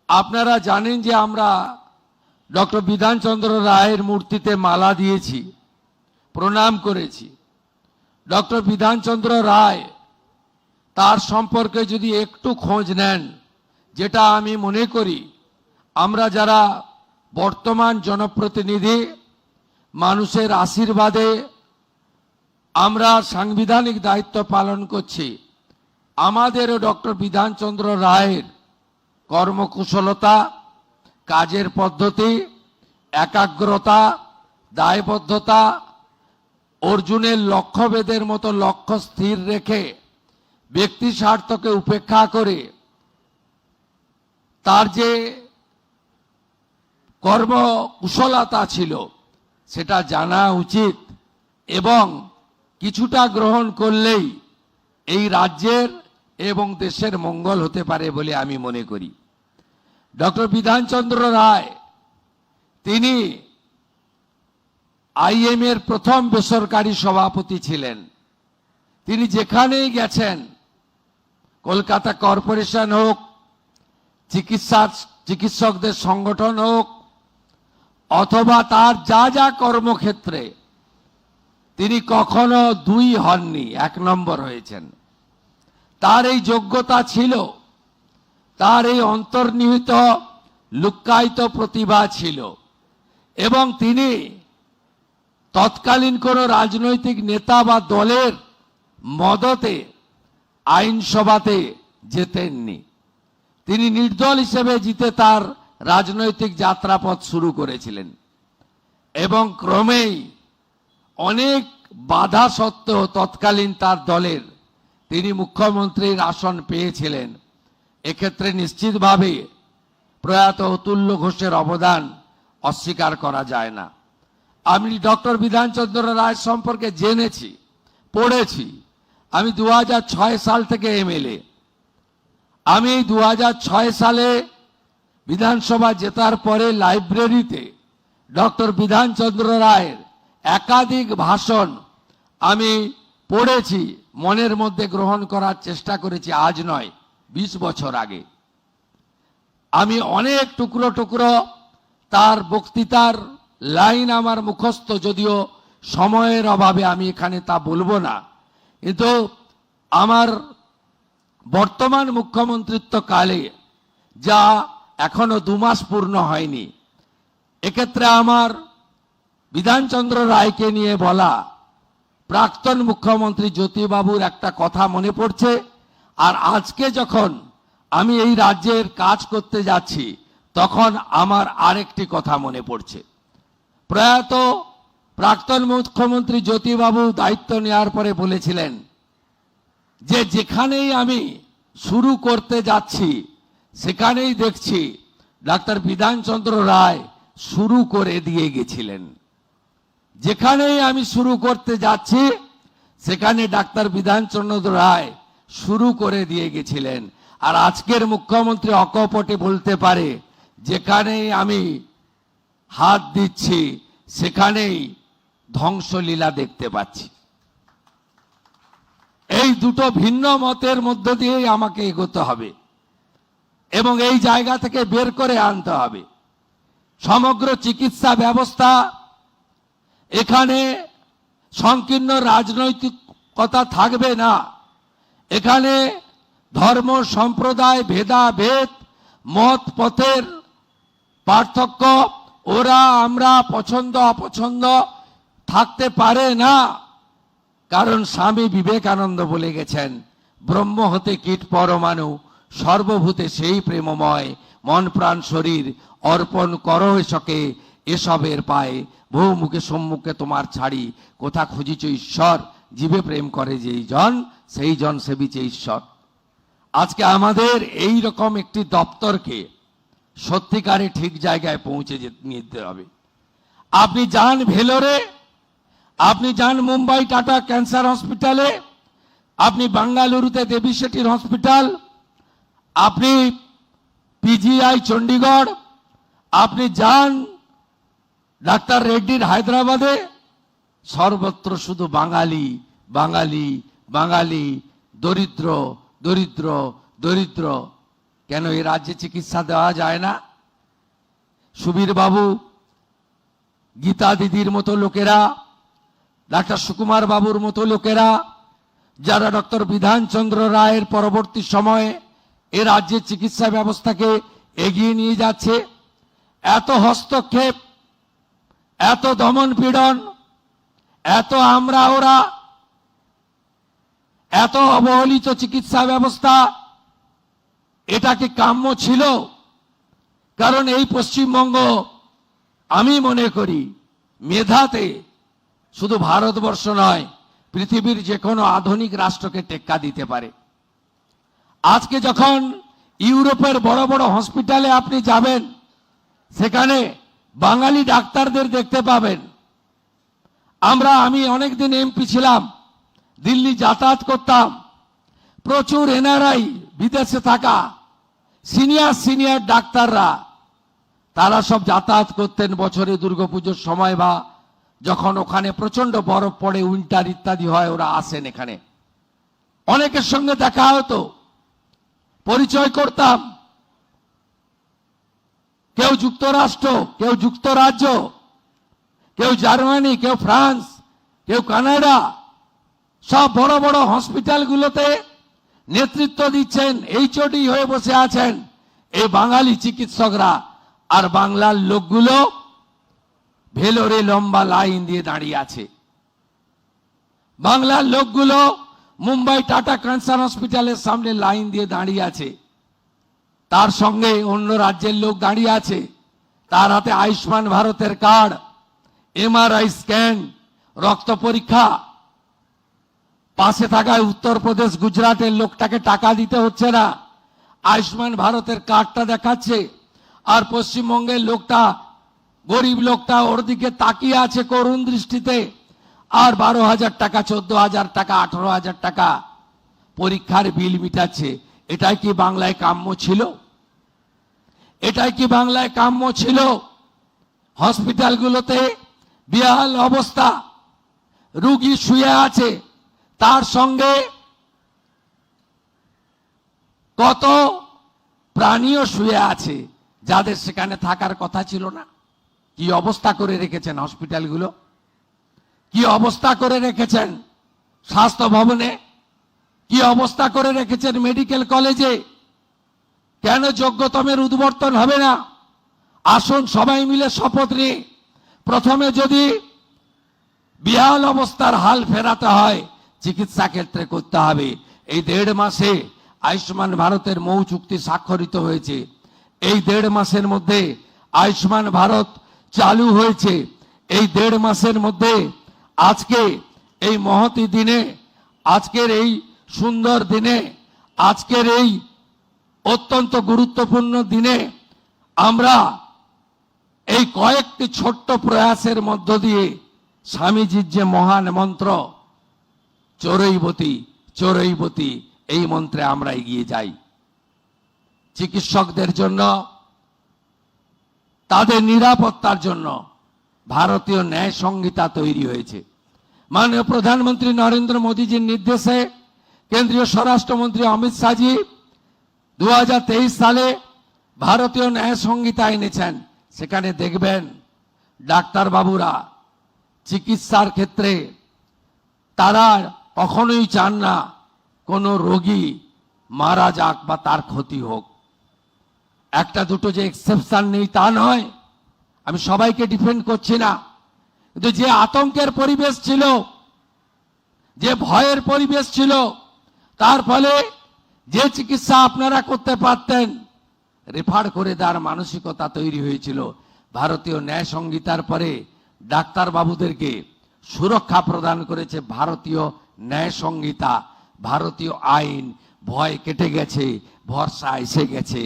আপনারা জানেন যে আমরা ডক্টর বিধানচন্দ্র রায়ের মূর্তিতে মালা দিয়েছি, প্রণাম করেছি। ডক্টর বিধানচন্দ্র রায় তার সম্পর্কে যদি একটু খোঁজ নেন, যেটা আমি মনে করি আমরা যারা বর্তমান জনপ্রতিনিধি, মানুষের আশীর্বাদে আমরা সাংবিধানিক দায়িত্ব পালন করছি, আমাদেরও ডক্টর বিধানচন্দ্র রায়ের কর্মকুশলতা, কাজের পদ্ধতি, একাগ্রতা, দায়বদ্ধতা, অর্জুনের লক্ষ্যভেদের মতো লক্ষ্য স্থির রেখে ব্যক্তি স্বার্থকে উপেক্ষা করে তার যে কর্মকুশলতা ছিল সেটা জানা উচিত, এবং কিছুটা গ্রহণ করলেই এই রাজ্যের এবং দেশের মঙ্গল হতে পারে বলে আমি মনে করি। ডক্টর বিধানচন্দ্র রায় তিনি আইএম এর প্রথম বেসরকারি সভাপতি ছিলেন। তিনি যেখানেই গেছেন, কলকাতা কর্পোরেশন হোক, চিকিৎসকদের সংগঠন হোক, অথবা তার যা যা কর্মক্ষেত্রে, তিনি কখনো দুই হননি, এক নম্বর হয়েছেন। তার এই যোগ্যতা ছিল, তার এই অন্তর্নিহিত লুক্কায়িত প্রতিভা ছিল, এবং তিনি তৎকালীন কোন রাজনৈতিক নেতা বা দলের মদতে আইনসভাতে যেতেননি। তিনি নির্দল হিসেবে জিতে তার রাজনৈতিক যাত্রাপথ শুরু করেছিলেন, এবং ক্রমেই অনেক বাধা সত্ত্বেও তৎকালীন তার দলের তিনি মুখ্যমন্ত্রীর আসন পেয়েছিলেন। এক্ষেত্রে নিশ্চিতভাবে প্রয়াত অতুল্য ঘোষের অবদান অস্বীকার করা যায় না। আমি ডক্টর বিধানচন্দ্র রায় সম্পর্কে জেনেছি, পড়েছি। আমি 2006 সাল থেকে এমএলএ। আমি 2006 সালে বিধানসভা জেতার পরে লাইব্রেরিতে ডক্টর বিধানচন্দ্র রায়ের একাধিক ভাষণ আমি পড়েছি, মনের মধ্যে গ্রহণ করার চেষ্টা করেছি। আজ নয়, 20 বছর আগে। আমি অনেক টুকরো টুকরো তার বক্তৃতার লাইন আমার মুখস্থ, যদিও সময়ের অভাবে আমি এখানে তা বলবো না। কিন্তু আমার বর্তমান মুখ্যমন্ত্রিত্ব কালে, যা এখনো 2 মাস পূর্ণ হয়নি, এক্ষেত্রে আমার বিধানচন্দ্র রায়কে নিয়ে বলা প্রাক্তন মুখ্যমন্ত্রী জ্যোতিবাবুর একটা কথা মনে পড়ছে। আর আজকে যখন আমি এই রাজ্যের কাজ করতে যাচ্ছি, তখন আমার আরেকটি কথা মনে পড়ছে। প্রয়াত প্রাক্তন মুখ্যমন্ত্রী জ্যোতিবাবু দায়িত্ব নেওয়ার পরে বলেছিলেন যে যেখানেই আমি শুরু করতে যাচ্ছি সেখানেই দেখছি ডাক্তার বিধানচন্দ্র রায় শুরু করে দিয়ে গেছিলেন। যেখানেই আমি শুরু করতে যাচ্ছি সেখানে ডাক্তার বিধানচন্দ্র রায় শুরু করে দিয়ে গেছিলেন। আর আজকের মুখ্যমন্ত্রী অকপটে বলতে পারে, যেখানেই আমি হাত দিচ্ছি সেখানেই ধ্বংসলীলা দেখতে পাচ্ছি। এই দুটো ভিন্ন মতের মধ্য দিয়েই আমাকে এগোতে হবে, এবং এই জায়গা থেকে বের করে আনতে হবে। সমগ্র চিকিৎসা ব্যবস্থা, এখানে সংকীর্ণ রাজনৈতিকতা থাকবে না। এখানে ধর্ম সম্প্রদায় ভেদাভেদ, মত পথের পার্থক্য, ওরা আমরা পছন্দ অপছন্দ থাকতে পারে না। কারণ স্বামী বিবেকানন্দ বলে গেছেন, ব্রহ্ম হতে কীট পরমাণু, সর্বভূতে সেই প্রেমময়, মন প্রাণ শরীর অর্পণ করো এসকে এসবের পায়ে, বহু মুখে সম্মুখে তোমার ছাড়ি, কোথা খুঁজিছ ঈশ্বর, জীবে প্রেম করে যেই জন সেই জন সেবিছে ঈশ্বর। আজকে আমাদের এই রকম একটি দপ্তরকে সত্যিকারে ঠিক জায়গায় পৌঁছে নিতে হবে। আপনি যান ভেলোরে, আপনি যান মুম্বাই টাটা ক্যান্সার হসপিটালে, আপনি বেঙ্গালুরুতে দেবী শেঠির হসপিটাল, আপনি পিজিআই চণ্ডীগড়, আপনি যান ডাক্তার রেড্ডির হায়দ্রাবাদে, সর্বত্র শুধু বাঙালি বাঙালি বাঙালি, দরিদ্র দরিদ্র দরিদ্র। কেন এই রাজ্যে চিকিৎসা দেওয়া যায় না? সুবীর বাবু, গীতা দিদির মতো লোকেরা, ডাক্তার সুকুমার বাবুর মতো লোকেরা, যারা ডক্টর বিধানচন্দ্র রায়ের পরবর্তী সময়ে এ রাজ্যের চিকিৎসা ব্যবস্থাকে এগিয়ে নিয়ে যাচ্ছে, এত হস্তক্ষেপ, এত দমন পীড়ন, এত আমরা ওরা, এত অবহেলিত চিকিৎসা ব্যবস্থা, এটা কি কাম্য ছিল? কারণ এই পশ্চিমবঙ্গ আমি মনে করি মেধাতে শুধু ভারতবর্ষ নয়, পৃথিবীর যে কোনো আধুনিক রাষ্ট্রকে টেক্কা দিতে পারে। আজকে যখন ইউরোপের বড় বড় হসপিটালে আপনি যাবেন, সেখানে বাঙালি ডাক্তারদের দেখতে পাবেন। আমি অনেকদিন এমপি ছিলাম, দিল্লি যাতায়াত করতাম, প্রচুর এনআরআই বিদেশে থাকা সিনিয়র ডাক্তাররা, তারা সব যাতায়াত করতেন বছরে দুর্গাপুজোর সময় বা যখন ওখানে প্রচন্ড বরফ পড়ে, উইন্টার ইত্যাদি হয়, ওরা আসেন এখানে। অনেকের সঙ্গে দেখা হতো, পরিচয় করতাম। কেউ যুক্তরাষ্ট্র, কেউ যুক্তরাজ্য, কেউ জার্মানি, কেউ ফ্রান্স, কেউ কানাডা, সব বড় বড় হসপিটালগুলোতে নেতৃত্ব দিচ্ছেন, এইচওডি হয়ে বসে আছেন এই বাঙালি চিকিৎসকরা। আর বাংলার লোকগুলো ভেলোরে লম্বা লাইন দিয়ে দাঁড়িয়ে আছে। বাংলার লোকগুলো মুম্বাই টাটা ক্যান্সার হসপিটালের সামনে লাইন দিয়ে দাঁড়িয়ে আছে। তার সঙ্গে অন্য রাজ্যের লোক দাঁড়িয়ে আছে, তার হাতে আয়ুষ্মান ভারতের কার্ড, এমআরআই স্ক্যান, রক্ত পরীক্ষা। পাশে থাকা উত্তরপ্রদেশ, গুজরাটের লোকটাকে টাকা দিতে হচ্ছে না, আয়ুষ্মান ভারতের কার্ডটা দেখাচ্ছে। আর পশ্চিমবঙ্গের লোকটা, গরিব লোকটা ওর দিকে তাকিয়ে আছে করুণ দৃষ্টিতে, আর 12,000 টাকা, 14,000 টাকা, 18,000 টাকা পরীক্ষার বিল মিটাচ্ছে। এটাই কি বাংলায় কাম্য ছিল? এটাই কি বাংলায় কাম্য ছিল? হসপিটালগুলোতে বেহাল অবস্থা, রুগী শুয়ে আছে, তার সঙ্গে কত প্রাণীও শুয়ে আছে যাদের সেখানে থাকার কথা ছিল না। কি অবস্থা করে রেখেছেন হসপিটালগুলো, কি অবস্থা করে রেখেছেন স্বাস্থ্য ভবনে, কি অবস্থা করে রেখেছেন মেডিকেল কলেজে। কেন যোগ্যতমের উদ্বর্তন হবে না? আসুন সবাই মিলে শপথ নিয়ে, প্রথমে যদি বেহাল অবস্থার হাল ফেরাতে হয়, চিকিৎসা ক্ষেত্রে করতে হবে। এই 1.5 মাসে আয়ুষ্মান ভারতের মৌ চুক্তি স্বাক্ষরিত হয়েছে। এই 1.5 মাসের মধ্যে আয়ুষ্মান ভারত চালু হয়েছে। এই 1.5 মাসের মধ্যে আজকে এই মহতি দিনে, আজকের এই সুন্দর দিনে, আজকের এই অত্যন্ত গুরুত্বপূর্ণ দিনে আমরা এই কয়েকটি ছোট্ট প্রয়াসের মধ্য দিয়ে স্বামীজির যে মহান মন্ত্র চরৈবতী চরৈবতী, এই মন্ত্রে আমরা এগিয়ে যাই। চিকিৎসকদের জন্য, তাদের নিরাপত্তার জন্য ভারতীয় ন্যায় সংহিতা তৈরি হয়েছে। মাননীয় প্রধানমন্ত্রী নরেন্দ্র মোদীজির নির্দেশে কেন্দ্রীয় স্বরাষ্ট্রমন্ত্রী অমিত শাহজি 2023 সালে ভারতীয় ন্যায় সংহিতা এনেছেন। সেখানে দেখবেন ডাক্তার বাবুরা চিকিৎসার ক্ষেত্রে তারা কখনোই চান না কোনো রোগী মারা যাক বা তার ক্ষতি হোক। একটা দুটো যে এক্সেপশন নেই তা নয়, আমি সবাইকে ডিফেন্ড করছি না, কিন্তু যে আতঙ্কের পরিবেশ ছিল, যে ভয়ের পরিবেশ ছিল, তার ফলে যে চিকিৎসা আপনারা করতে পারতেন রেফার করে দেওয়ার মানসিকতা তৈরি হয়েছিল। ভারতীয় ন্যায় সংহিতার পরে ডাক্তার বাবুদেরকে সুরক্ষা প্রদান করেছে ভারতীয় ন্যায় সংহিতা, ভারতীয় আইন। ভয় কেটে গেছে, ভরসা এসে গেছে।